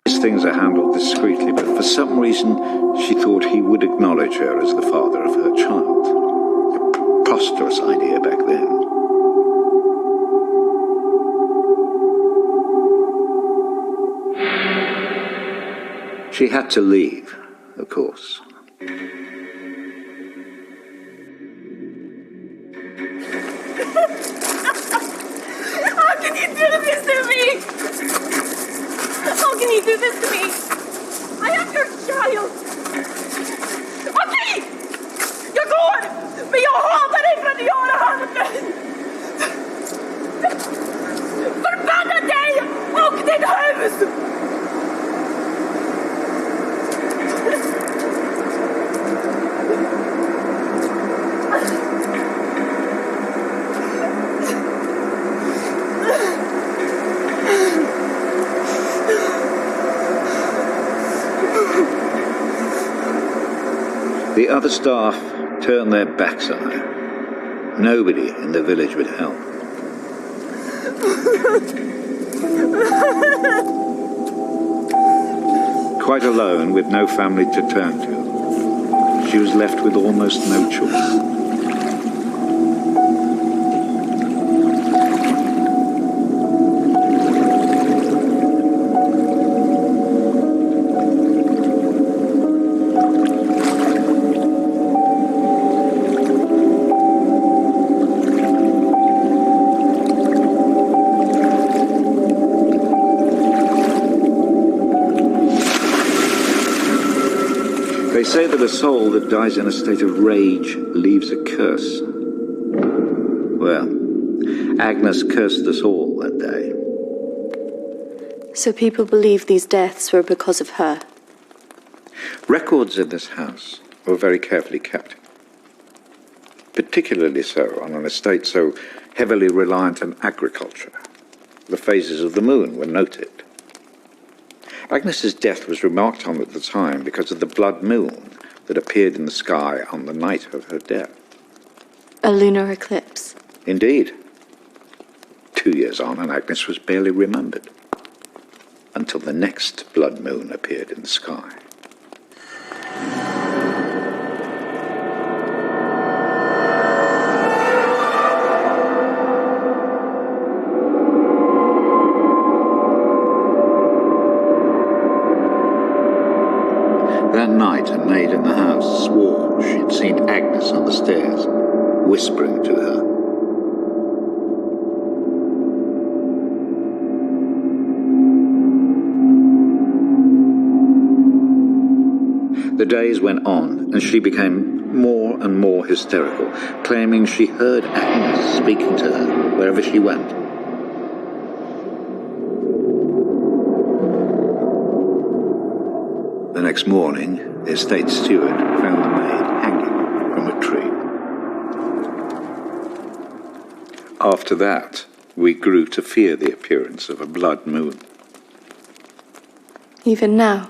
These things are handled discreetly, but for some reason she thought he would acknowledge her as the father of her child. A preposterous idea back then. She had to leave, of course. How can you do this to me? How can you do this to me? I am your child. Okej! Jag går! Men jag hatar dig för att göra handen! Förbanna dig och ditt hus! The other staff turned their backs on her. Nobody in the village would help. Quite alone, with no family to turn to, she was left with almost no choice. They say that a soul that dies in a state of rage leaves a curse. Well, Agnes cursed us all that day. So people believe these deaths were because of her? Records in this house were very carefully kept. Particularly so on an estate so heavily reliant on agriculture. The phases of the moon were noted. Agnes's death was remarked on at the time because of the blood moon that appeared in the sky on the night of her death. A lunar eclipse? Indeed. 2 years on, and Agnes was barely remembered, until the next blood moon appeared in the sky. That night, a maid in the house swore she'd seen Agnes on the stairs, whispering to her. The days went on, and she became more and more hysterical, claiming she heard Agnes speaking to her wherever she went. The next morning, the estate steward found the maid hanging from a tree. After that, we grew to fear the appearance of a blood moon. Even now?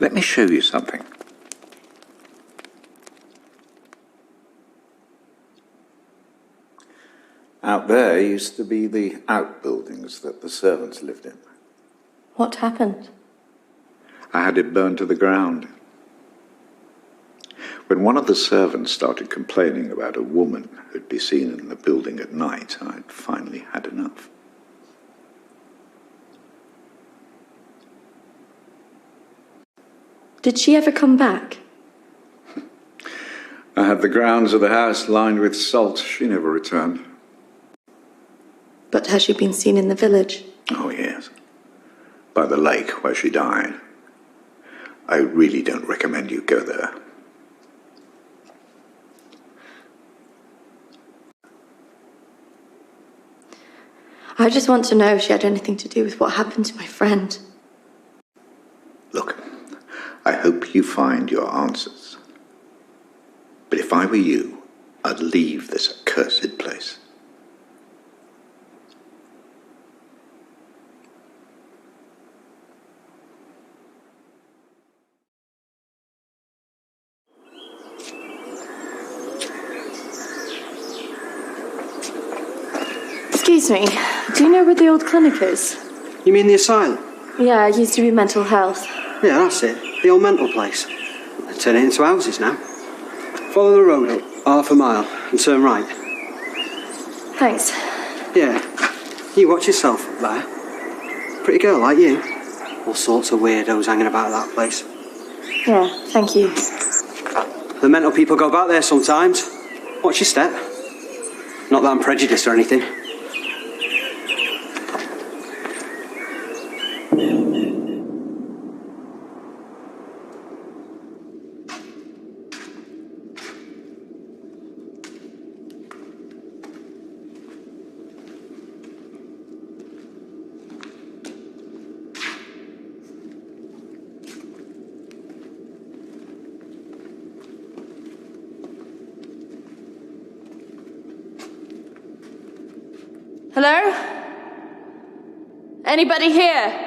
Let me show you something. Out there used to be the outbuildings that the servants lived in. What happened? I had it burned to the ground. When one of the servants started complaining about a woman who'd be seen in the building at night, I'd finally had enough. Did she ever come back? I had the grounds of the house lined with salt. She never returned. But has she been seen in the village? Oh, yes. By the lake where she died. I really don't recommend you go there. I just want to know if she had anything to do with what happened to my friend. Look, I hope you find your answers. But if I were you, I'd leave this accursed place. Excuse me, do you know where the old clinic is? You mean the asylum? Yeah, it used to be mental health. Yeah, that's it. The old mental place. They're turning it into houses now. Follow the road up, half a mile, and turn right. Thanks. Yeah. You watch yourself up there. Pretty girl like you. All sorts of weirdos hanging about that place. Yeah, thank you. The mental people go back there sometimes. Watch your step. Not that I'm prejudiced or anything. Hello? Anybody here?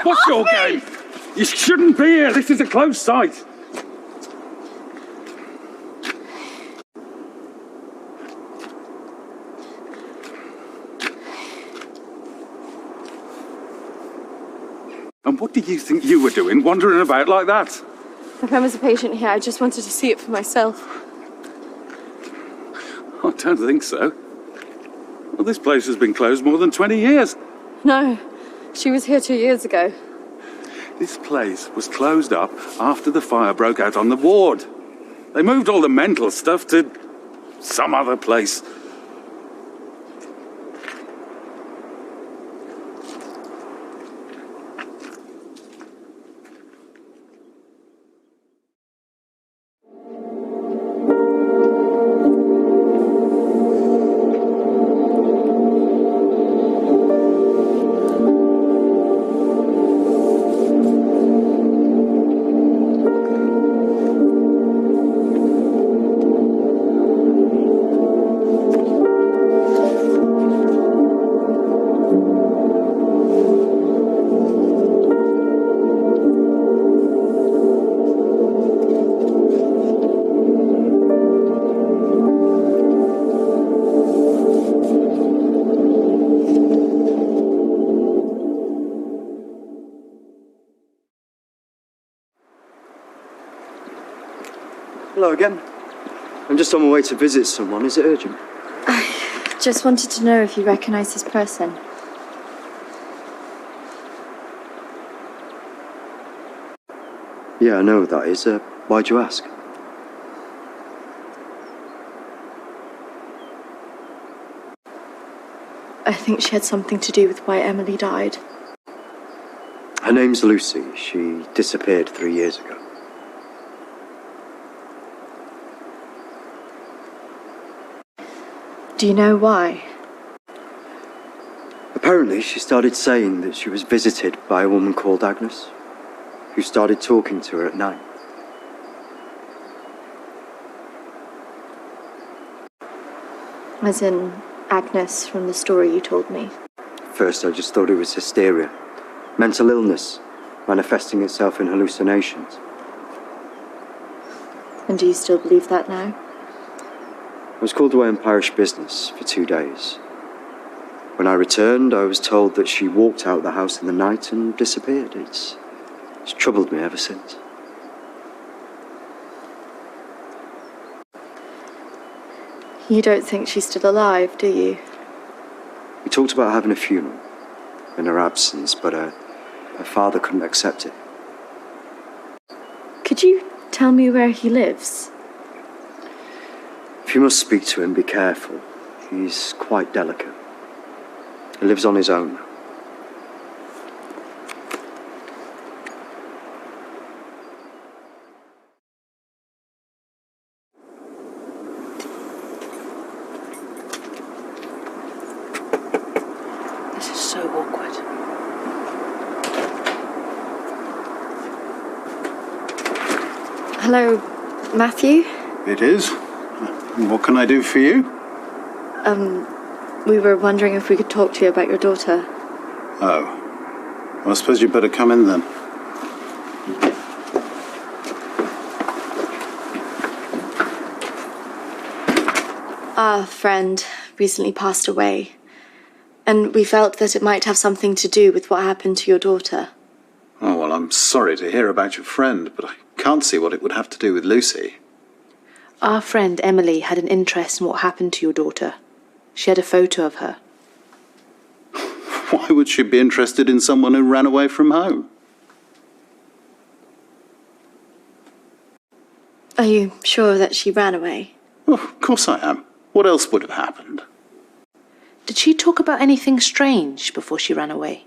What's your game? You shouldn't be here. This is a closed site. And what do you think you were doing, wandering about like that? My friend was a patient here. I just wanted to see it for myself. I don't think so. Well, this place has been closed more than 20 years. No, she was here 2 years ago. This place was closed up after the fire broke out on the ward. They moved all the mental stuff to some other place. Hello again. I'm just on my way to visit someone. Is it urgent? I just wanted to know if you recognise this person. Yeah, I know who that is. Why'd you ask? I think she had something to do with why Emily died. Her name's Lucy. She disappeared 3 years ago. Do you know why? Apparently, she started saying that she was visited by a woman called Agnes, who started talking to her at night. As in Agnes from the story you told me. First, I just thought it was hysteria, mental illness, manifesting itself in hallucinations. And do you still believe that now? I was called away on parish business for 2 days. When I returned, I was told that she walked out the house in the night and disappeared. It's troubled me ever since. You don't think she's still alive, do you? We talked about having a funeral in her absence, but her father couldn't accept it. Could you tell me where he lives? If you must speak to him, be careful. He's quite delicate. He lives on his own. This is so awkward. Hello, Matthew? It is. What can I do for you? We were wondering if we could talk to you about your daughter. Oh. Well, I suppose you'd better come in then. Our friend recently passed away, and we felt that it might have something to do with what happened to your daughter. Oh, well, I'm sorry to hear about your friend, but I can't see what it would have to do with Lucy. Our friend Emily had an interest in what happened to your daughter. She had a photo of her. Why would she be interested in someone who ran away from home? Are you sure that she ran away? Oh, of course I am. What else would have happened? Did she talk about anything strange before she ran away?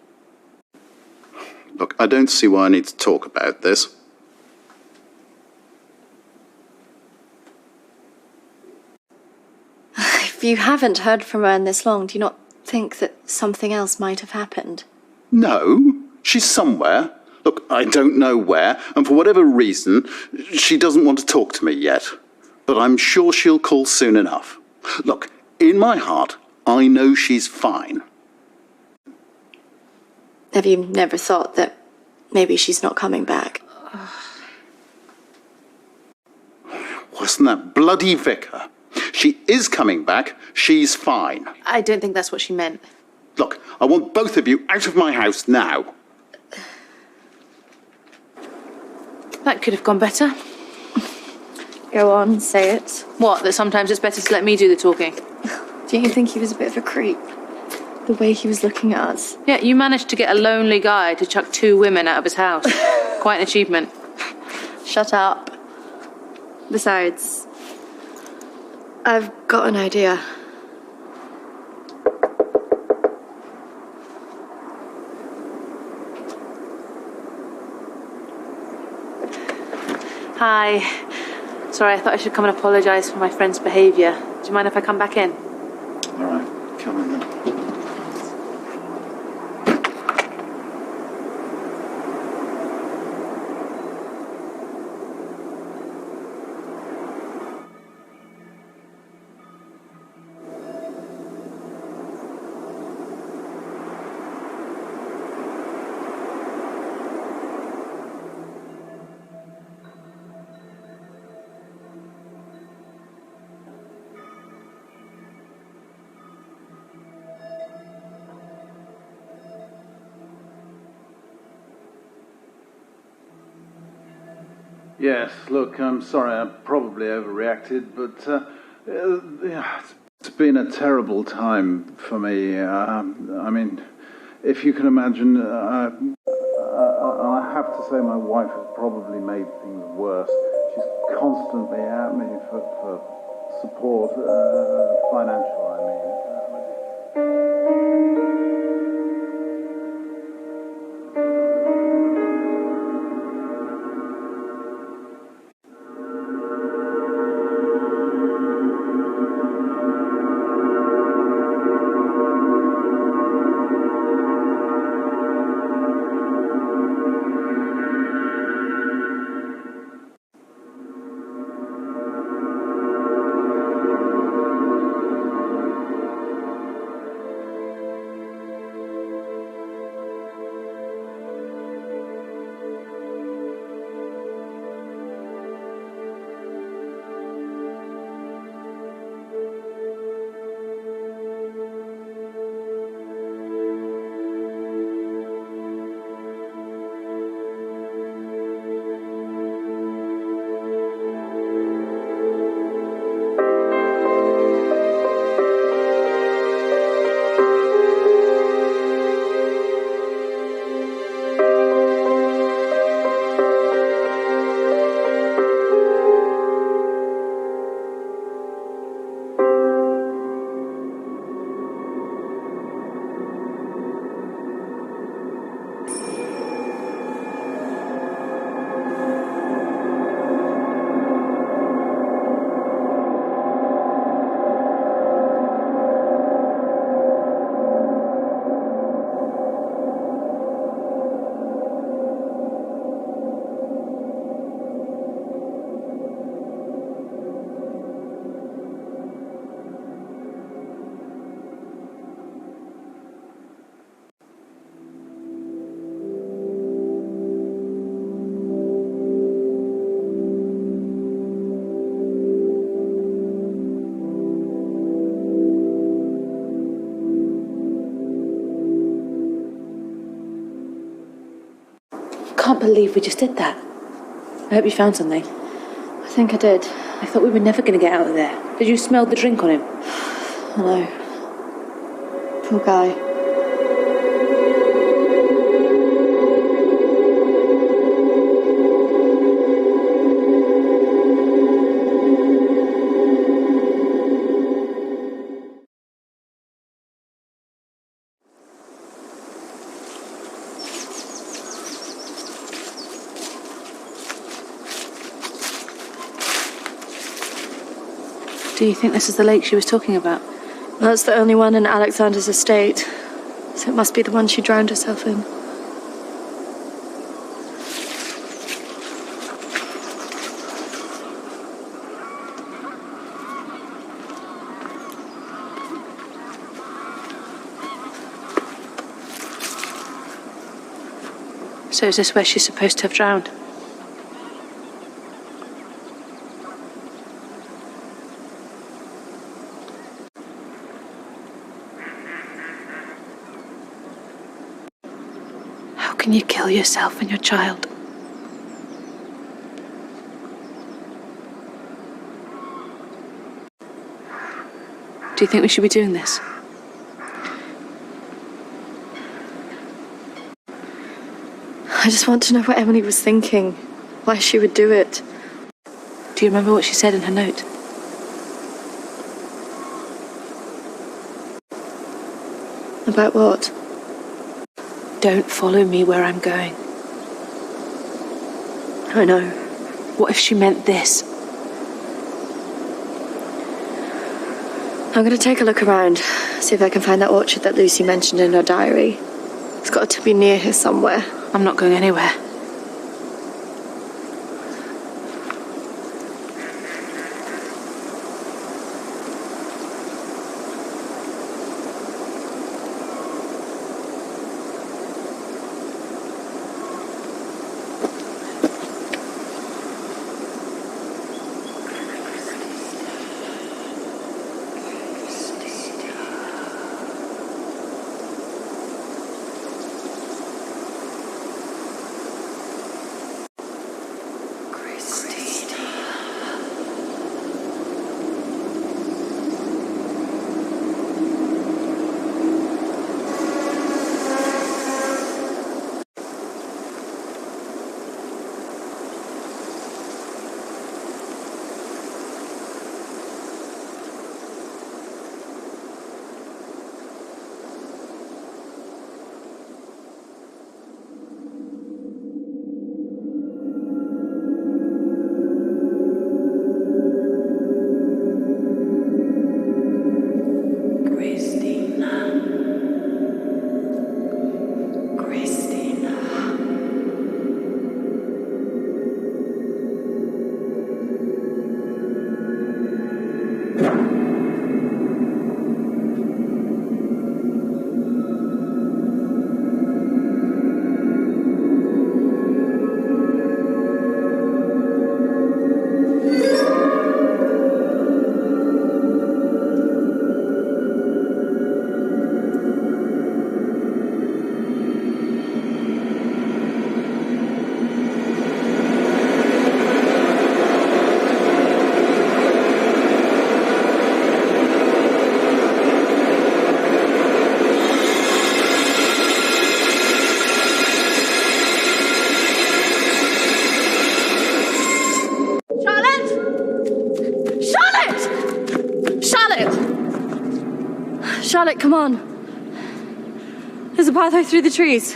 Look, I don't see why I need to talk about this. If you haven't heard from her in this long, do you not think that something else might have happened? No, she's somewhere. Look, I don't know where, and for whatever reason, she doesn't want to talk to me yet. But I'm sure she'll call soon enough. Look, in my heart, I know she's fine. Have you never thought that maybe she's not coming back. Wasn't that bloody vicar? She is coming back. She's fine. I don't think that's what she meant. Look, I want both of you out of my house now. That could have gone better. Go on, say it. What, that sometimes it's better to let me do the talking? Don't you think he was a bit of a creep? The way he was looking at us. Yeah, you managed to get a lonely guy to chuck 2 women out of his house. Quite an achievement. Shut up. Besides, I've got an idea. Hi. Sorry, I thought I should come and apologise for my friend's behaviour. Do you mind if I come back in? All right, come in then. Yes, look, I'm sorry, I probably overreacted, but it's been a terrible time for me. I mean, if you can imagine, I have to say my wife has probably made things worse. She's constantly at me for support, financial, I mean. I can't believe we just did that. I hope you found something. I think I did. I thought we were never going to get out of there. Did you smell the drink on him? I know. Poor guy. Do you think this is the lake she was talking about? That's the only one in Alexander's estate, so it must be the one she drowned herself in. So is this where she's supposed to have drowned? How can you kill yourself and your child? Do you think we should be doing this? I just want to know what Emily was thinking, why she would do it. Do you remember what she said in her note? About what? Don't follow me where I'm going. I know. What if she meant this? I'm going to take a look around, see if I can find that orchard that Lucy mentioned in her diary. It's got to be near here somewhere. I'm not going anywhere. Charlotte, come on. There's a pathway through the trees.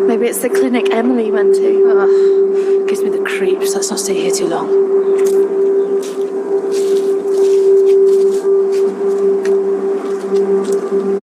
Maybe it's the clinic Emily went to. Ugh, gives me the creeps. Let's not stay here too long.